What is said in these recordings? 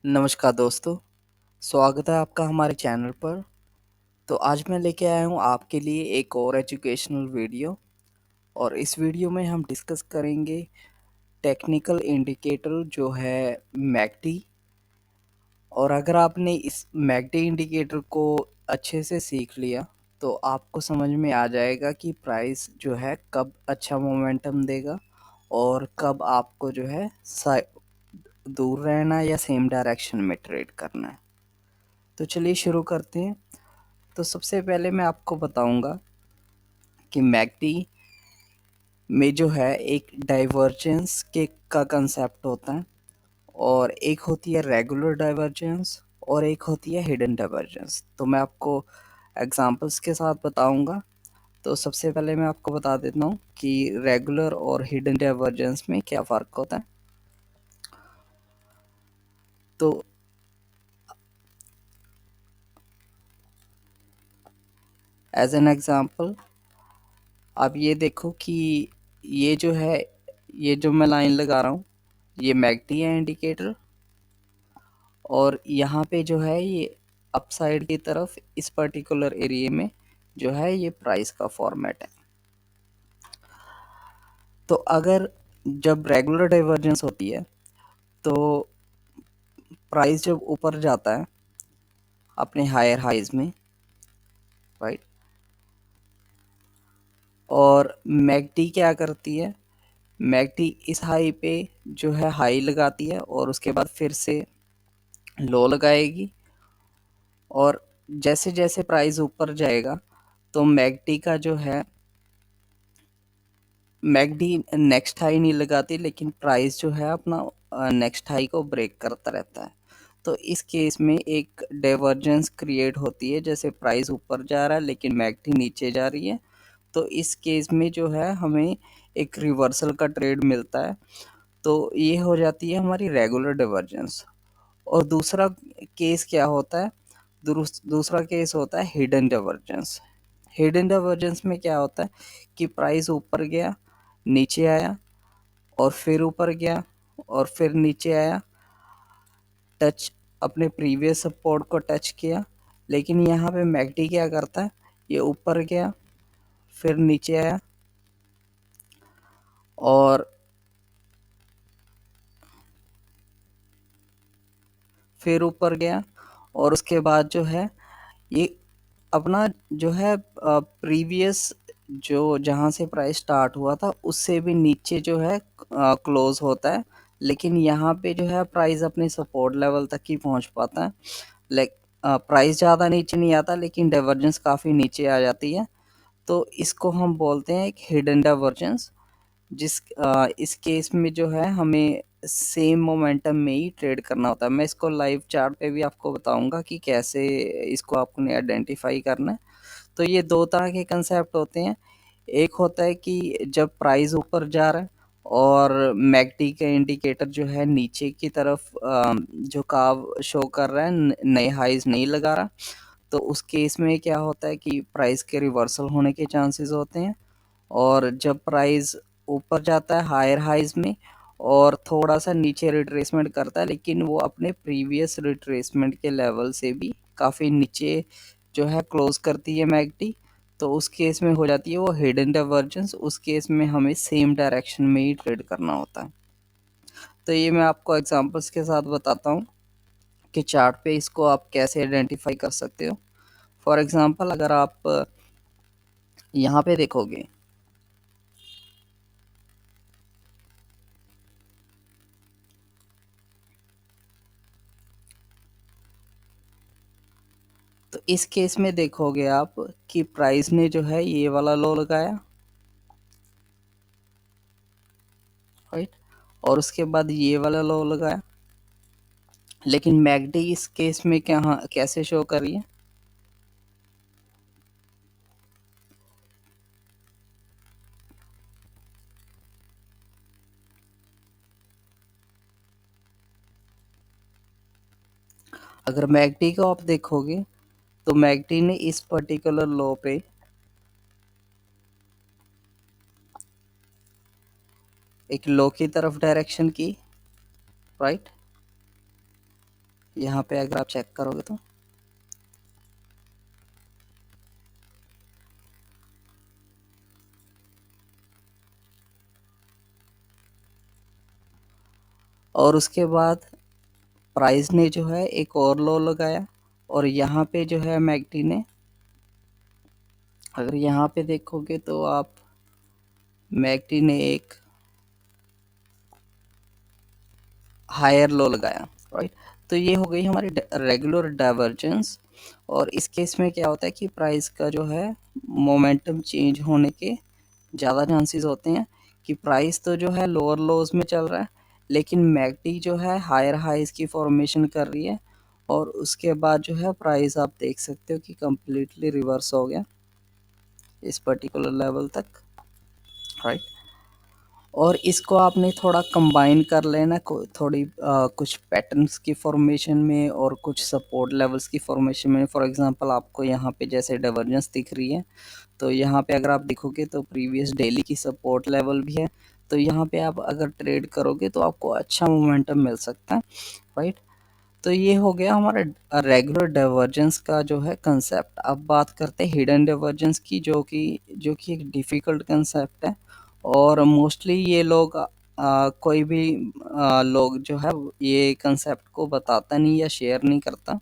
नमस्कार दोस्तों, स्वागत है आपका हमारे चैनल पर। तो आज मैं लेके आया हूँ आपके लिए एक और एजुकेशनल वीडियो और इस वीडियो में हम डिस्कस करेंगे टेक्निकल इंडिकेटर जो है मैकडी। और अगर आपने इस मैकडी इंडिकेटर को अच्छे से सीख लिया तो आपको समझ में आ जाएगा कि प्राइस जो है कब अच्छा मोमेंटम देगा और कब आपको जो है दूर रहना या सेम डायरेक्शन में ट्रेड करना है। तो चलिए शुरू करते हैं। तो सबसे पहले मैं आपको बताऊंगा कि मैकडी में जो है एक डाइवर्जेंस के का कंसेप्ट होता है और एक होती है रेगुलर डाइवर्जेंस और एक होती है हिडन डाइवर्जेंस। तो मैं आपको एग्जांपल्स के साथ बताऊंगा। तो सबसे पहले मैं आपको बता देता हूँ कि रेगुलर और हिडन डाइवर्जेंस में क्या फ़र्क होता है। तो एज एन एग्जांपल आप ये देखो कि ये जो है, ये जो मैं लाइन लगा रहा हूँ, ये मैकडी है इंडिकेटर। और यहाँ पे जो है ये अपसाइड की तरफ इस पर्टिकुलर एरिया में जो है ये प्राइस का फॉर्मेट है। तो अगर जब रेगुलर डाइवर्जेंस होती है तो प्राइस जब ऊपर जाता है अपने हायर हाइज में, राइट, और मैकडी क्या करती है, मैकडी इस हाई पे जो है हाई लगाती है और उसके बाद फिर से लो लगाएगी। और जैसे जैसे प्राइस ऊपर जाएगा तो मैकडी का जो है, मैकडी नेक्स्ट हाई नहीं लगाती लेकिन प्राइस जो है अपना नेक्स्ट हाई को ब्रेक करता रहता है। तो इस केस में एक डाइवर्जेंस क्रिएट होती है, जैसे प्राइस ऊपर जा रहा है लेकिन मैकडी नीचे जा रही है। तो इस केस में जो है हमें एक रिवर्सल का ट्रेड मिलता है। तो ये हो जाती है हमारी रेगुलर डाइवर्जेंस। और दूसरा केस क्या होता है, दूसरा केस होता है हिडन डाइवर्जेंस। हिडन डाइवर्जेंस में क्या होता है कि प्राइस ऊपर गया, नीचे आया और फिर ऊपर गया और फिर नीचे आया, टच अपने प्रीवियस सपोर्ट को टच किया। लेकिन यहाँ पे मैकडी क्या करता है, ये ऊपर गया फिर नीचे आया और फिर ऊपर गया और उसके बाद जो है ये अपना जो है प्रीवियस जो जहाँ से प्राइस स्टार्ट हुआ था उससे भी नीचे जो है क्लोज होता है। लेकिन यहाँ पे जो है प्राइस अपने सपोर्ट लेवल तक ही पहुँच पाता है। लाइक प्राइस ज़्यादा नीचे नहीं आता लेकिन डाइवर्जेंस काफ़ी नीचे आ जाती है। तो इसको हम बोलते हैं एक हिडन डाइवर्जेंस। इस केस में जो है हमें सेम मोमेंटम में ही ट्रेड करना होता है। मैं इसको लाइव चार्ट पे भी आपको बताऊंगा कि कैसे इसको आपने आइडेंटिफाई करना है। तो ये दो तरह के कंसेप्ट होते हैं। एक होता है कि जब प्राइस ऊपर जा रहा है और मैकडी का इंडिकेटर जो है नीचे की तरफ झुकाव शो कर रहा है, नए हाइज नहीं लगा रहा। तो उस केस में क्या होता है कि प्राइस के रिवर्सल होने के चांसेस होते हैं। और जब प्राइस ऊपर जाता है हायर हाइज में और थोड़ा सा नीचे रिट्रेसमेंट करता है लेकिन वो अपने प्रीवियस रिट्रेसमेंट के लेवल से भी काफ़ी नीचे जो है क्लोज करती है मैकडी। तो उस केस में हो जाती है वो हिडन डाइवर्जेंस। उस केस में हमें सेम डायरेक्शन में ही ट्रेड करना होता है। तो ये मैं आपको एग्जांपल्स के साथ बताता हूँ कि चार्ट पे इसको आप कैसे आइडेंटिफाई कर सकते हो। फॉर एग्जांपल अगर आप यहाँ पे देखोगे तो इस केस में देखोगे आप कि प्राइस ने जो है ये वाला लो लगाया, राइट, और उसके बाद ये वाला लो लगाया। लेकिन मैकडी इस केस में क्या, हाँ, कैसे शो कर रही है, अगर मैकडी को आप देखोगे तो मैकडी ने इस पर्टिकुलर लो पे एक लो की तरफ डायरेक्शन की, राइट, यहाँ पे अगर आप चेक करोगे तो और उसके बाद प्राइस ने जो है एक और लो लगाया और यहाँ पे जो है मैकडी ने, अगर यहाँ पे देखोगे तो आप, मैकडी ने एक हायर लो लगाया, राइट। तो ये हो गई हमारी रेगुलर डाइवर्जेंस। और इस केस में क्या होता है कि प्राइस का जो है मोमेंटम चेंज होने के ज़्यादा चांसेस होते हैं कि प्राइस तो जो है लोअर लोज में चल रहा है, लेकिन मैकडी जो है हायर हाइज की फॉर्मेशन कर रही है। और उसके बाद जो है प्राइस आप देख सकते हो कि कम्प्लीटली रिवर्स हो गया इस पर्टिकुलर लेवल तक, राइट। और इसको आपने थोड़ा कंबाइन कर लेना थोड़ी कुछ पैटर्न्स की फॉर्मेशन में और कुछ सपोर्ट लेवल्स की फॉर्मेशन में। फॉर एग्जांपल आपको यहाँ पे जैसे डाइवर्जेंस दिख रही है, तो यहाँ पे अगर आप देखोगे तो प्रीवियस डेली की सपोर्ट लेवल भी है। तो यहाँ पे आप अगर ट्रेड करोगे तो आपको अच्छा मोमेंटम मिल सकता है, राइट। तो ये हो गया हमारा रेगुलर डाइवर्जेंस का जो है कंसेप्ट। अब बात करते हैं हिडन डाइवर्जेंस की, जो कि एक डिफ़िकल्ट कंसेप्ट है। और मोस्टली ये लोग कोई भी लोग जो है ये कंसेप्ट को बताता नहीं या शेयर नहीं करता।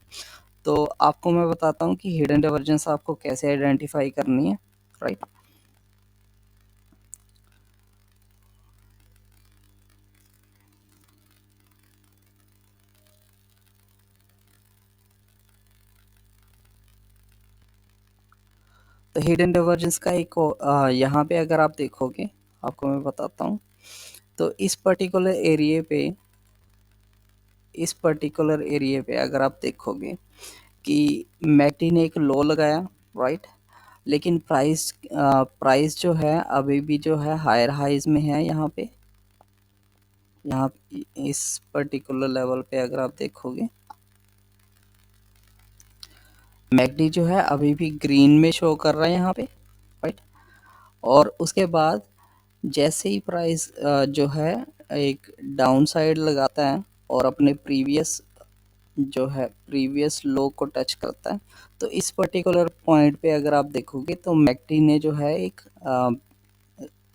तो आपको मैं बताता हूँ कि हिडन डाइवर्जेंस आपको कैसे आइडेंटिफाई करनी है, राइट। तो हिडन डाइवर्जेंस का एक यहाँ पे अगर आप देखोगे, आपको मैं बताता हूँ। तो इस पर्टिकुलर एरिया पे अगर आप देखोगे कि मैकडी ने एक लो लगाया, राइट। लेकिन प्राइस जो है अभी भी जो है हायर हाइज में है। यहाँ इस पर्टिकुलर लेवल पे अगर आप देखोगे, मैकडी जो है अभी भी ग्रीन में शो कर रहा है यहाँ पे, राइट। और उसके बाद जैसे ही प्राइस जो है एक डाउन साइड लगाता है और अपने प्रीवियस लो को टच करता है, तो इस पर्टिकुलर पॉइंट पे अगर आप देखोगे तो मैकडी ने जो है एक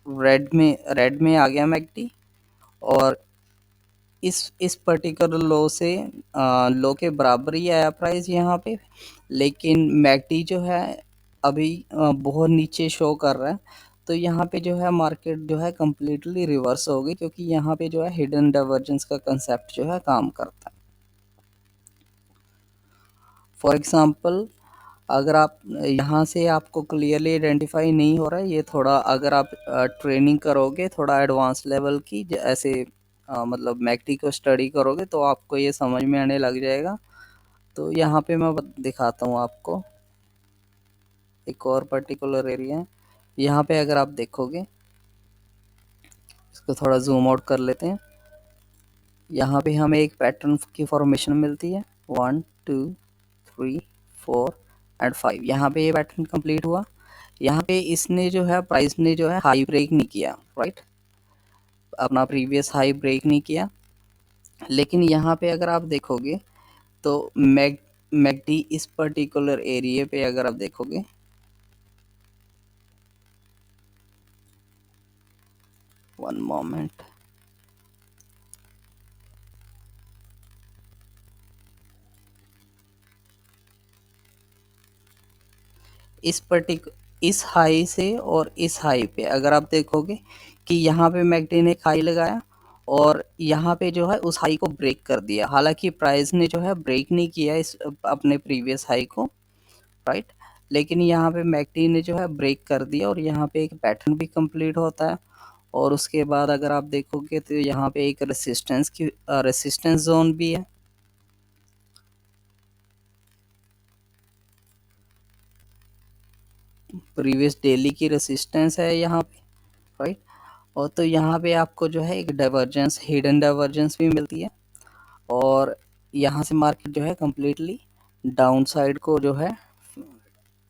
रेड में आ गया मैकडी। और इस पर्टिकुलर लो के बराबर ही आया प्राइस यहाँ पे। लेकिन मैकडी जो है अभी बहुत नीचे शो कर रहा है। तो यहाँ पे जो है मार्केट जो है कम्प्लीटली रिवर्स हो गई, क्योंकि यहाँ पे जो है हिडन डाइवर्जेंस का कंसेप्ट जो है काम करता है। फॉर एग्जांपल, अगर आप यहाँ से आपको क्लियरली आइडेंटिफाई नहीं हो रहा है, ये थोड़ा अगर आप ट्रेनिंग करोगे थोड़ा एडवांस लेवल की, ऐसे मतलब मैकडी को स्टडी करोगे तो आपको ये समझ में आने लग जाएगा। तो यहाँ पे मैं दिखाता हूँ आपको एक और पर्टिकुलर एरिया है। यहाँ पे अगर आप देखोगे, इसको थोड़ा जूम आउट कर लेते हैं। यहाँ पे हमें एक पैटर्न की फॉर्मेशन मिलती है 1 2 3 4 एंड 5। यहाँ पे ये पैटर्न कंप्लीट हुआ। यहाँ पे इसने जो है प्राइस ने जो है हाई ब्रेक नहीं किया, राइट। अपना प्रीवियस हाई ब्रेक नहीं किया। लेकिन यहाँ पे अगर आप देखोगे तो मैकडी इस पर्टिकुलर एरिया पे अगर आप देखोगे, वन मोमेंट, इस हाई से और इस हाई पे अगर आप देखोगे कि यहाँ पे मैकडी ने एक हाई लगाया और यहाँ पे जो है उस हाई को ब्रेक कर दिया। हालांकि प्राइस ने जो है ब्रेक नहीं किया इस अपने प्रीवियस हाई को, राइट। लेकिन यहाँ पे मैकडी ने जो है ब्रेक कर दिया और यहाँ पे एक पैटर्न भी कंप्लीट होता है। और उसके बाद अगर आप देखोगे तो यहाँ पे एक रेसिस्टेंस जोन भी है। प्रीवियस डेली की रेसिस्टेंस है यहाँ पे, राइट। और तो यहाँ पे आपको जो है एक डाइवर्जेंस, हिडन डाइवर्जेंस भी मिलती है। और यहाँ से मार्केट जो है कम्प्लीटली डाउन साइड को जो है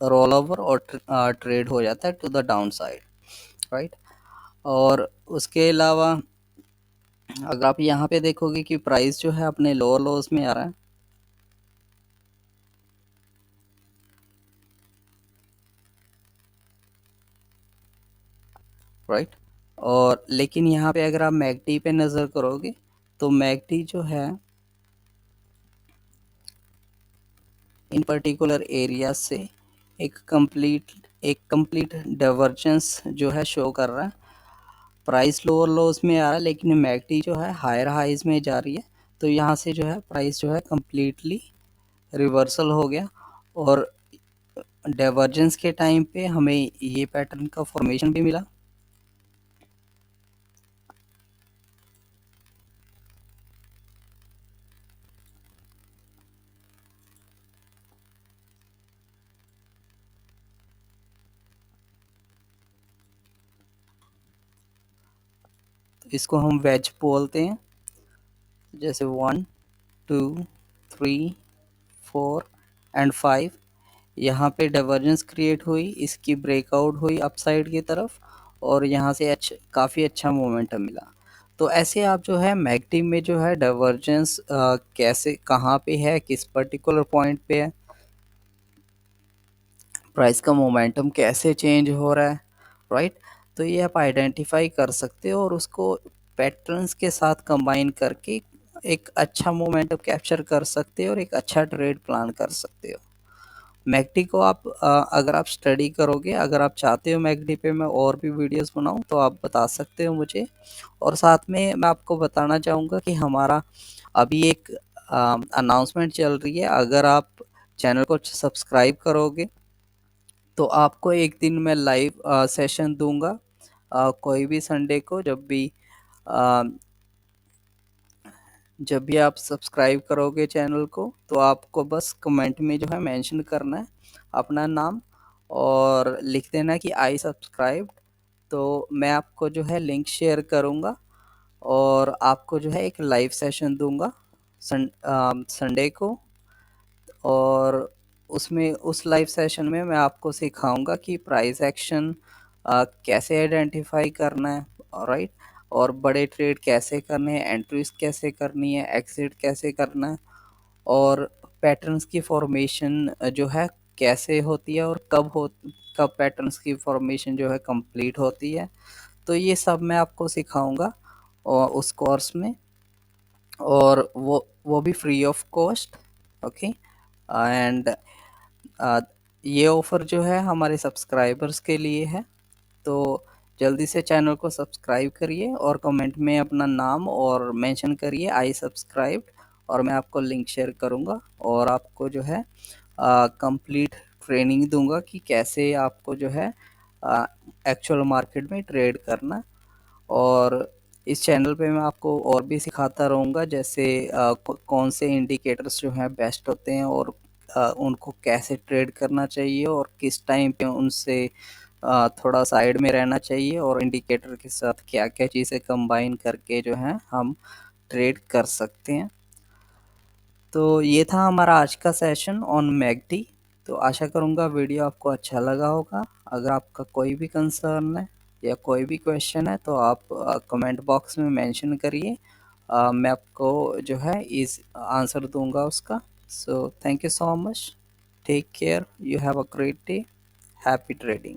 रोल ओवर और ट्रेड हो जाता है to the downside, right. और उसके अलावा अगर आप यहाँ पे देखोगे कि प्राइस जो है अपने लोअर लोज में आ रहा है, राइट। और लेकिन यहाँ पे अगर आप मैकडी पे नज़र करोगे तो मैकडी जो है इन पर्टिकुलर एरिया से एक कंप्लीट डाइवर्जेंस जो है शो कर रहा है। प्राइस लोअर लोज में आ रहा है लेकिन मैकडी जो है हायर हाइज में जा रही है। तो यहाँ से जो है प्राइस जो है कम्प्लीटली रिवर्सल हो गया और डाइवर्जेंस के टाइम पे हमें ये पैटर्न का फॉर्मेशन भी मिला। तो इसको हम वेज बोलते हैं। जैसे 1 2 3 4 एंड 5 यहाँ पे डाइवर्जेंस क्रिएट हुई, इसकी ब्रेकआउट हुई अपसाइड की तरफ और यहाँ से काफ़ी अच्छा मोमेंटम मिला। तो ऐसे आप जो है मैकडी में जो है डाइवर्जेंस कैसे कहाँ पे है, किस पर्टिकुलर पॉइंट पे है, प्राइस का मोमेंटम कैसे चेंज हो रहा है, राइट। तो ये आप आइडेंटिफाई कर सकते हो और उसको पैटर्न्स के साथ कंबाइन करके एक अच्छा मोमेंटम कैप्चर कर सकते हो और एक अच्छा ट्रेड प्लान कर सकते हो। मैकडी को आप अगर आप स्टडी करोगे, अगर आप चाहते हो मैकडी पे मैं और भी वीडियोस बनाऊं तो आप बता सकते हो मुझे। और साथ में मैं आपको बताना चाहूँगा कि हमारा अभी एक अनाउंसमेंट चल रही है। अगर आप चैनल को सब्सक्राइब करोगे तो आपको एक दिन मैं लाइव सेशन दूंगा, कोई भी संडे को अ, जब भी आप सब्सक्राइब करोगे चैनल को तो आपको बस कमेंट में जो है मेंशन करना है अपना नाम और लिख देना कि आई सब्सक्राइब्ड। तो मैं आपको जो है लिंक शेयर करूँगा और आपको जो है एक लाइव सेशन दूंगा संडे को। और उसमें उस लाइव सेशन में मैं आपको सिखाऊंगा कि प्राइस एक्शन कैसे आइडेंटिफाई करना है, राइट। और बड़े ट्रेड कैसे करने हैं, एंट्रीज कैसे करनी है, एग्जिट कैसे करना है और पैटर्न्स की फॉर्मेशन जो है कैसे होती है और कब पैटर्न्स की फॉर्मेशन जो है कंप्लीट होती है। तो ये सब मैं आपको सिखाऊंगा और उस कोर्स में, और वो भी free of cost. Okay. And ये ऑफ़र जो है हमारे सब्सक्राइबर्स के लिए है। तो जल्दी से चैनल को सब्सक्राइब करिए और कमेंट में अपना नाम और मेंशन करिए आई सब्सक्राइब्ड और मैं आपको लिंक शेयर करूंगा और आपको जो है कंप्लीट ट्रेनिंग दूंगा कि कैसे आपको जो है एक्चुअल मार्केट में ट्रेड करना। और इस चैनल पे मैं आपको और भी सिखाता रहूँगा, जैसे कौन से इंडिकेटर्स जो हैं बेस्ट होते हैं और उनको कैसे ट्रेड करना चाहिए और किस टाइम पे उनसे थोड़ा साइड में रहना चाहिए और इंडिकेटर के साथ क्या-क्या चीज़ें कंबाइन करके जो है हम ट्रेड कर सकते हैं। तो ये था हमारा आज का सेशन ऑन मैकडी। तो आशा करूँगा वीडियो आपको अच्छा लगा होगा। अगर आपका कोई भी कंसर्न है या कोई भी क्वेश्चन है तो आप कमेंट बॉक्स में मेंशन करिए, मैं आपको जो है इस आंसर दूंगा उसका। So thank you so much, take care, you have a great day, happy trading.